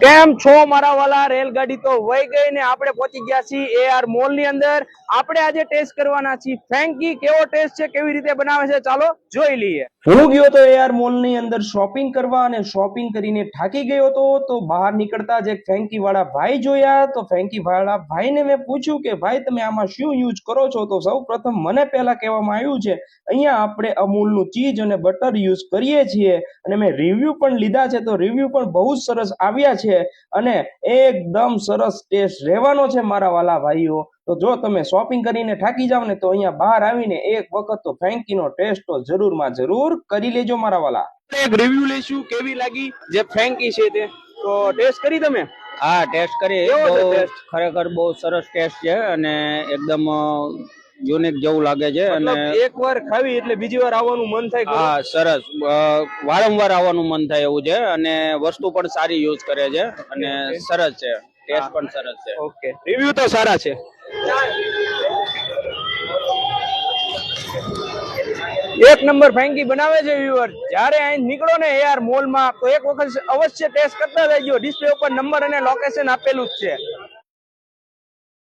કેમ છો મારા વાલા? રેલગાડી તો વહી ગઈ ને આપણે પહોંચી ગયા છીએ એઆર મોલ ની અંદર. આપણે આજે ટેસ્ટ કરવાના છીએ ફ્રેન્કી. કેવો ટેસ્ટ છે, કેવી રીતે બનાવે છે, ચાલો જોઈ લઈએ. હું ગયો તો એઆર મોલ ની અંદર શોપિંગ કરવા, અને શોપિંગ કરીને થાકી ગયો તો બહાર નીકળતા જ એક ફ્રેન્કી વાળા ભાઈ જોયા. તો ફ્રેન્કી વાળા ભાઈને મેં પૂછ્યું કે ભાઈ તમે આમાં શું યુઝ કરો છો? તો સૌ પ્રથમ મને પહેલા કહેવામાં આવ્યું છે અહીંયા આપણે અમૂલનું ચીઝ અને બટર યુઝ કરીએ છીએ, અને મેં રિવ્યુ પણ લીધા છે તો રિવ્યુ પણ બહુ સરસ આવ્યા છે અને એકદમ સરસ ટેસ્ટ રહેવાનો છે મારા વાલા ભાઈઓ. તો જો તમે શોપિંગ કરીને થાકી જાવ ને તો અહીંયા બહાર આવીને એક વખત તો ફ્રેન્કીનો ટેસ્ટ તો જરૂરમાં જરૂર કરી લેજો મારા વાલા. એક રિવ્યુ લઈશું કેવી લાગી જે ફ્રેન્કી છે તે. તો ટેસ્ટ કરી તમે? હા, ટેસ્ટ કરી. ખરેખર બહુ સરસ ટેસ્ટ છે અને એકદમ યુનિક જેવું લાગે છે. અને એકવાર ખાવી એટલે બીજી વાર આવવાનું મન થાય. હા, સરસ, વારંવાર આવવાનું મન થાય એવું છે અને વસ્તુ પણ સારી યુઝ કરે છે અને સરસ છે, ટેસ્ટ પણ સરસ છે. ઓકે, રિવ્યુ તો સારા છે. એક નંબર ફ્રેન્કી બનાવે છે વ્યુઅર. જ્યારે અહીં નીકળો ને એઆર મોલ માં તો એક વખત અવશ્ય ટેસ્ટ કરતા જજો. ડિસ્પ્લે ઉપર નંબર અને લોકેશન આપેલું જ છે.